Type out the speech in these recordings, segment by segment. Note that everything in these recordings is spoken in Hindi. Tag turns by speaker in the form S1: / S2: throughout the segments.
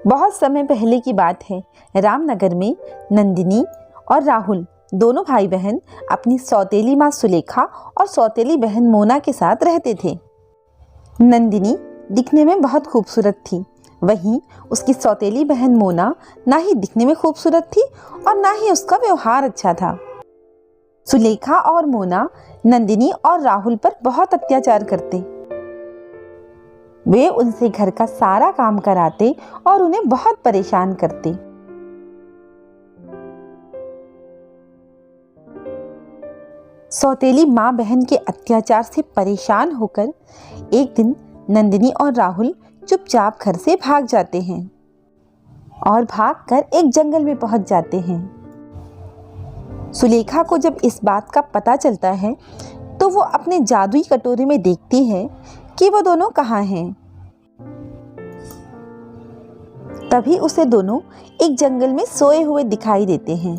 S1: बहुत समय पहले की बात है। रामनगर में नंदिनी और राहुल दोनों भाई बहन अपनी सौतेली माँ सुलेखा और सौतेली बहन मोना के साथ रहते थे। नंदिनी दिखने में बहुत खूबसूरत थी, वहीं उसकी सौतेली बहन मोना ना ही दिखने में खूबसूरत थी और ना ही उसका व्यवहार अच्छा था। सुलेखा और मोना नंदिनी और राहुल पर बहुत अत्याचार करते। वे उनसे घर का सारा काम कराते और उन्हें बहुत परेशान करते। सौतेली माँ बहन के अत्याचार से परेशान होकर एक दिन नंदिनी और राहुल चुपचाप घर से भाग जाते हैं और भागकर एक जंगल में पहुंच जाते हैं। सुलेखा को जब इस बात का पता चलता है तो वो अपने जादुई कटोरे में देखती है कि वो दोनों कहाँ हैं। तभी उसे दोनों एक जंगल में सोए हुए दिखाई देते हैं।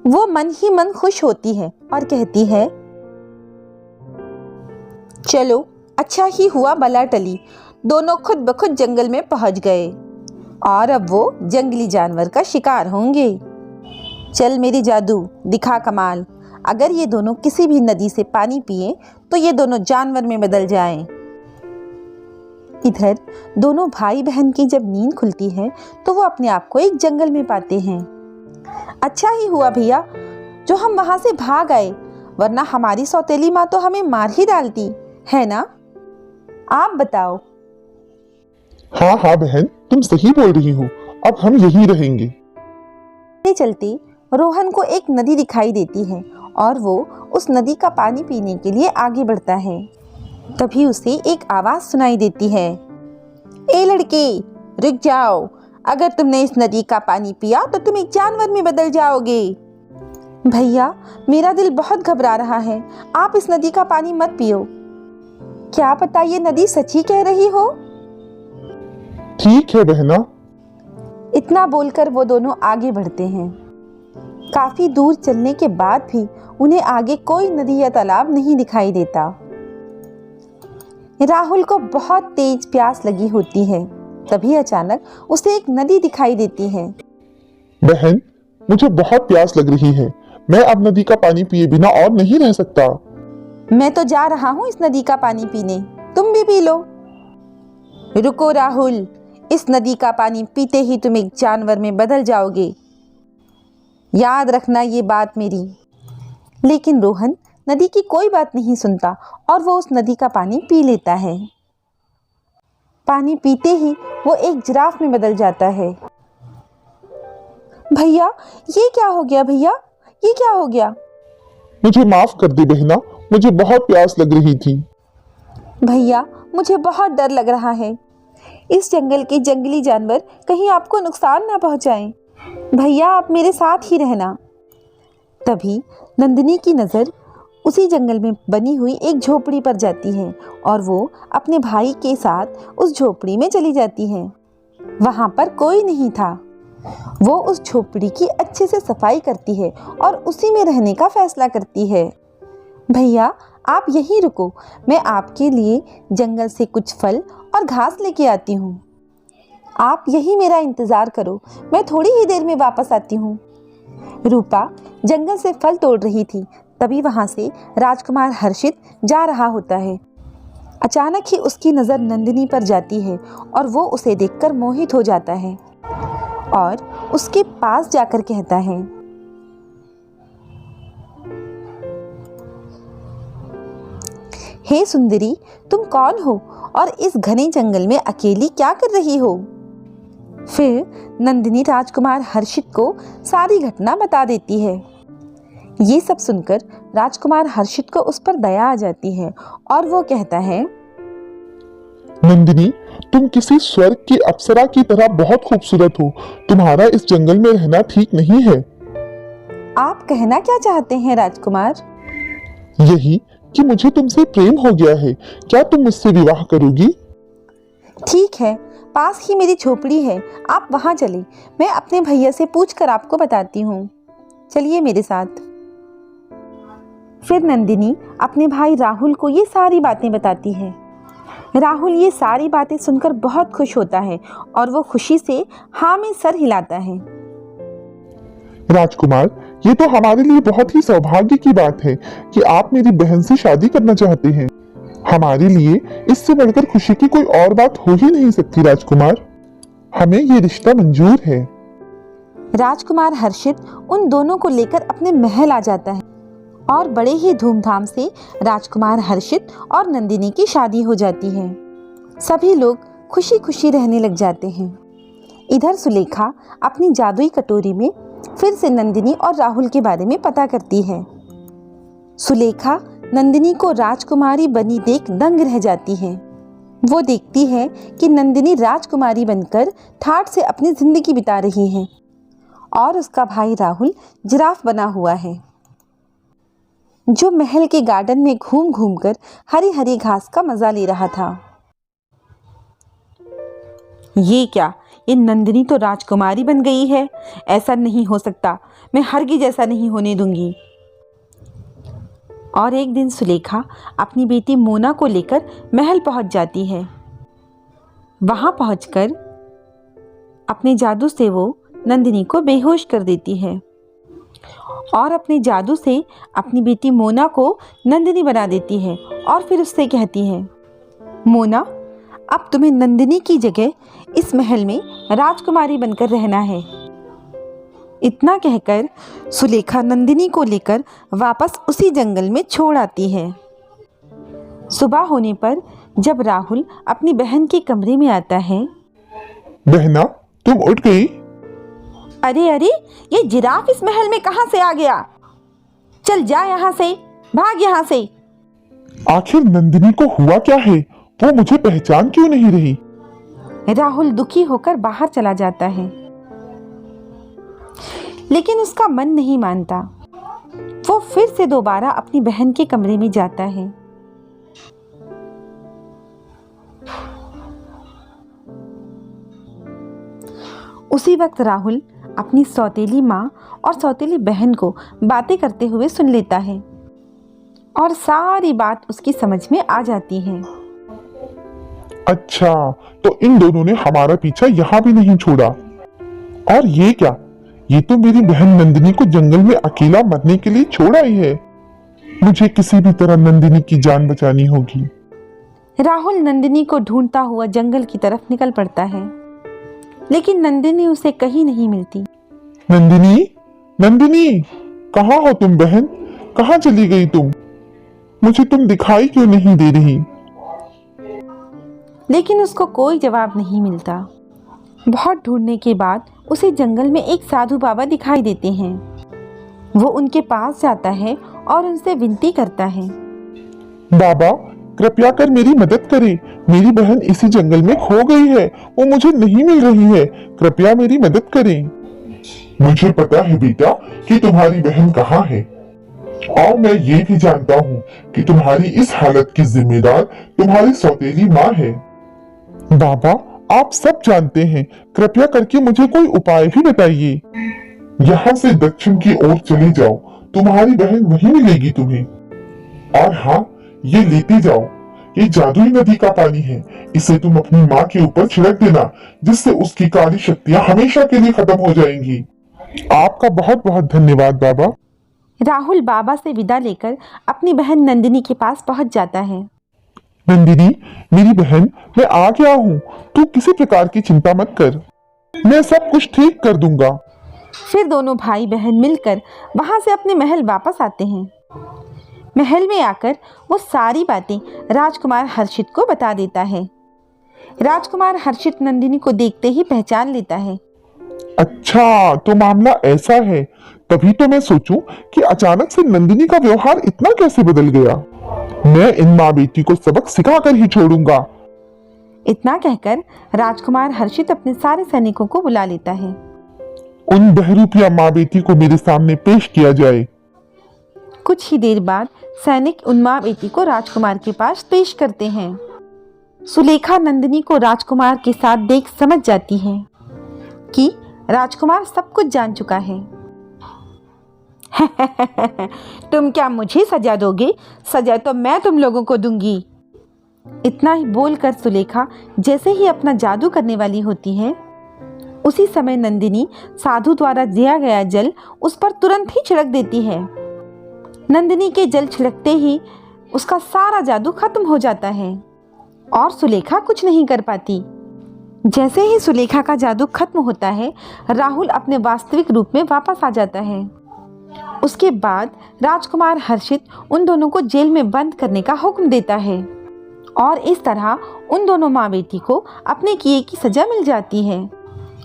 S1: वो मन ही मन खुश होती है और कहती है, चलो अच्छा ही हुआ बला टली, दोनों खुद ब खुद जंगल में पहुंच गए और अब वो जंगली जानवर का शिकार होंगे। चल मेरी जादू दिखा कमाल, अगर ये दोनों किसी भी नदी से पानी पिए तो ये दोनों जानवर में बदल जाएं। इधर दोनों भाई बहन की जब नींद खुलती है तो वो अपने आप को एक जंगल में पाते हैं। अच्छा ही हुआ भैया जो हम वहां से भाग आए, वरना हमारी सौतेली माँ तो हमें मार ही डालती, है ना? आप बताओ।
S2: हाँ हाँ बहन, तुम सही बोल रही हो, अब हम यहीं रहेंगे।
S1: चलते रोहन को एक नदी दिखाई देती है और वो उस नदी का पानी पीने के लिए आगे बढ़ता है। तभी उसे एक आवाज सुनाई देती है, ए लड़के रुक जाओ, अगर तुमने इस नदी का पानी पिया तो तुम एक जानवर में बदल जाओगे। भैया मेरा दिल बहुत घबरा रहा है, आप इस नदी का पानी मत पियो, क्या पता ये नदी सच्ची कह रही हो।
S2: ठीक है बहना।
S1: इतना बोलकर वो दोनों आगे बढ़ते हैं। काफी दूर चलने के बाद भी उन्हें आगे कोई नदी या तालाब नहीं दिखाई देता। राहुल को बहुत तेज प्यास लगी होती है। तभी अचानक उसे एक नदी दिखाई देती है।
S2: बहन मुझे बहुत प्यास लग रही है, मैं अब नदी का पानी पिए बिना और नहीं रह सकता।
S1: मैं तो जा रहा हूँ इस नदी का पानी पीने, तुम भी पी लो। रुको राहुल, इस नदी का पानी पीते ही तुम एक जानवर में बदल जाओगे, याद रखना ये बात मेरी। लेकिन रोहन नदी की कोई बात नहीं सुनता और वो उस नदी का पानी पी लेता है। पानी पीते ही वो एक जिराफ में बदल जाता है। भैया ये क्या हो गया, भैया ये क्या हो गया?
S2: मुझे माफ कर दे बहना, मुझे बहुत प्यास लग रही थी।
S1: भैया मुझे बहुत डर लग रहा है, इस जंगल के जंगली जानवर कहीं आपको नुकसान ना पहुंचाएं। भैया आप मेरे साथ ही रहना। तभी नंदिनी की नज़र उसी जंगल में बनी हुई एक झोपड़ी पर जाती है और वो अपने भाई के साथ उस झोपड़ी में चली जाती है। वहाँ पर कोई नहीं था। वो उस झोपड़ी की अच्छे से सफाई करती है और उसी में रहने का फैसला करती है। भैया आप यहीं रुको, मैं आपके लिए जंगल से कुछ फल और घास लेके आती हूँ, आप यहीं मेरा इंतज़ार करो, मैं थोड़ी ही देर में वापस आती हूँ। रूपा जंगल से फल तोड़ रही थी, तभी वहाँ से राजकुमार हर्षित जा रहा होता है। अचानक ही उसकी नज़र नंदिनी पर जाती है और वो उसे देखकर मोहित हो जाता है और उसके पास जाकर कहता है, हे सुंदरी तुम कौन हो और इस घने जंगल में अकेली क्या कर रही हो? फिर नंदिनी राजकुमार हर्षित को सारी घटना बता देती है। ये सब सुनकर राजकुमार हर्षित को उस पर दया आ जाती है और वो कहता है,
S2: नंदिनी तुम किसी स्वर्ग की अप्सरा की तरह बहुत खूबसूरत हो, तुम्हारा इस जंगल में रहना ठीक नहीं है।
S1: आप कहना क्या चाहते हैं राजकुमार?
S2: यही कि मुझे तुमसे प्रेम हो गया है, क्या तुम मुझसे विवाह करोगी?
S1: ठीक है, पास ही मेरी झोपड़ी है, आप वहां चलें, मैं अपने भैया से पूछकर आपको बताती हूँ, चलिए मेरे साथ। फिर नंदिनी अपने भाई राहुल को ये सारी बातें बताती है। राहुल ये सारी बातें सुनकर बहुत खुश होता है और वो खुशी से हाँ में सर हिलाता है।
S2: राजकुमार, ये तो हमारे लिए बहुत ही सौभाग्य की बात है कि आप मेरी बहन से शादी करना चाहते हैं। हमारे लिए इससे बढ़कर खुशी की कोई और बात हो ही नहीं सकती राजकुमार। हमें ये रिश्ता मंजूर है।
S1: राजकुमार हर्षित उन दोनों को लेकर अपने महल आ जाता है और बड़े ही धूमधाम से राजकुमार हर्षित और नंदिनी की शादी हो जाती है। सभी लोग खुशी खुशी रहने लग जाते हैं। इधर सुलेखा अपनी जादुई कटोरी में फिर से नंदिनी और राहुल के बारे में पता करती है। सुलेखा नंदिनी को राजकुमारी बनी देख दंग रह जाती है। वो देखती है कि नंदिनी राजकुमारी बनकर ठाठ से अपनी जिंदगी बिता रही है और उसका भाई राहुल जिराफ बना हुआ है, जो महल के गार्डन में घूम घूम कर हरी हरी घास का मजा ले रहा था। ये क्या, ये नंदिनी तो राजकुमारी बन गई है। ऐसा नहीं हो सकता, मैं हरगिज ऐसा नहीं होने दूंगी। और एक दिन सुलेखा अपनी बेटी मोना को लेकर महल पहुंच जाती है। वहां पहुंचकर अपने जादू से वो नंदिनी को बेहोश कर देती है और अपने जादू से अपनी बेटी मोना को नंदिनी बना देती है और फिर उससे कहती है, मोना, अब तुम्हें नंदिनी की जगह इस महल में राजकुमारी बनकर रहना है। इतना कहकर सुलेखा नंदिनी को लेकर वापस उसी जंगल में छोड़ आती है। सुबह होने पर जब राहुल अपनी बहन के कमरे में आता है,
S2: बहना, तुम उठ गई?
S1: अरे अरे, ये जिराफ इस महल में कहां से आ गया? चल जा यहाँ से, भाग यहाँ से।
S2: आखिर नंदिनी को हुआ क्या है? वो मुझे पहचान क्यों नहीं रही?
S1: राहुल दुखी होकर बाहर चला जाता है, लेकिन उसका मन नहीं मानता। वो फिर से दोबारा अपनी बहन के कमरे में जाता है। उसी वक्त राहुल अपनी सौतेली माँ और सौतेली बहन को बातें करते हुए सुन लेता है और सारी बात उसकी समझ में आ जाती है।
S2: अच्छा, तो इन दोनों ने हमारा पीछा यहाँ भी नहीं छोड़ा। और ये क्या, ये तो मेरी बहन नंदिनी को जंगल में अकेला मरने के लिए छोड़ आई है। मुझे किसी भी तरह नंदिनी की जान बचानी होगी।
S1: राहुल नंदिनी को ढूंढता हुआ जंगल की तरफ निकल पड़ता है, लेकिन नंदिनी उसे कहीं नहीं मिलती।
S2: नंदिनी, नंदिनी, कहाँ हो तुम बहन? कहाँ चली गई तुम? मुझे तुम दिखाई क्यों नहीं दे रही?
S1: लेकिन उसको कोई जवाब नहीं मिलता। बहुत ढूंढने के बाद उसे जंगल में एक साधु बाबा दिखाई देते हैं। वो उनके पास जाता है और उनसे विनती करता है,
S2: बाबा, कृपया कर मेरी मदद करें। मेरी बहन इसी जंगल में खो गई है। वो मुझे नहीं मिल रही है। कृपया मेरी मदद करें। मुझे पता है बेटा कि तुम्हारी बहन कहाँ है, और मैं ये भी जानता हूँ कि तुम्हारी इस हालत की जिम्मेदार तुम्हारी सौतेली माँ है। बाबा, आप सब जानते हैं। कृपया करके मुझे कोई उपाय भी बताइए। यहाँ से दक्षिण की ओर चले जाओ, तुम्हारी बहन वहीं मिलेगी तुम्हें। और हाँ, ये लेते जाओ, ये जादुई नदी का पानी है। इसे तुम अपनी माँ के ऊपर छिड़क देना, जिससे उसकी काली शक्तियाँ हमेशा के लिए खत्म हो जाएंगी। आपका बहुत बहुत धन्यवाद बाबा।
S1: राहुल बाबा से विदा लेकर अपनी बहन नंदिनी के पास पहुंच जाता है।
S2: नंदिनी, मेरी बहन, मैं आ गया हूँ। तू किसी प्रकार की चिंता मत कर, मैं सब कुछ ठीक कर दूंगा।
S1: फिर दोनों भाई बहन मिलकर वहां से अपने महल वापस आते हैं। महल में आकर वो सारी बातें राजकुमार हर्षित को बता देता है। राजकुमार हर्षित नंदिनी को देखते ही पहचान लेता है।
S2: अच्छा, तो मामला ऐसा है। तभी तो मैं सोचूं कि अचानक से नंदिनी का व्यवहार इतना कैसे बदल गया। मैं इन माँ बेटी को सबक सिखाकर ही छोड़ूंगा।
S1: इतना कहकर राजकुमार हर्षित अपने सारे सैनिकों को बुला लेता है।
S2: उन बहरूपिया माँ बेटी को मेरे सामने पेश किया जाए।
S1: कुछ ही देर बाद सैनिक उन माँ बेटी को राजकुमार के पास पेश करते हैं। सुलेखा नंदिनी को राजकुमार के साथ देख समझ जाती है कि राजकुमार सब कुछ जान चुका है। तुम क्या मुझे सजा दोगे? सजा तो मैं तुम लोगों को दूंगी। इतना ही बोलकर सुलेखा जैसे ही अपना जादू करने वाली होती है, उसी समय नंदिनी साधु द्वारा दिया गया जल उस पर तुरंत ही छिड़क देती है। नंदिनी के जल छिड़कते ही उसका सारा जादू खत्म हो जाता है और सुलेखा कुछ नहीं कर पाती। जैसे ही सुलेखा का जादू खत्म होता है, राहुल अपने वास्तविक रूप में वापस आ जाता है। उसके बाद राजकुमार हर्षित उन दोनों को जेल में बंद करने का हुक्म देता है और इस तरह उन दोनों माँ बेटी को अपने किए की सजा मिल जाती है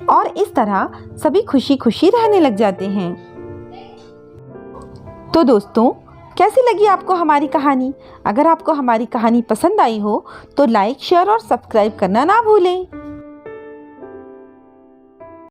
S1: और इस तरह सभी खुशी खुशी रहने लग जाते हैं। तो दोस्तों, कैसी लगी आपको हमारी कहानी? अगर आपको हमारी कहानी पसंद आई हो तो लाइक, शेयर और सब्सक्राइब करना ना भूलें।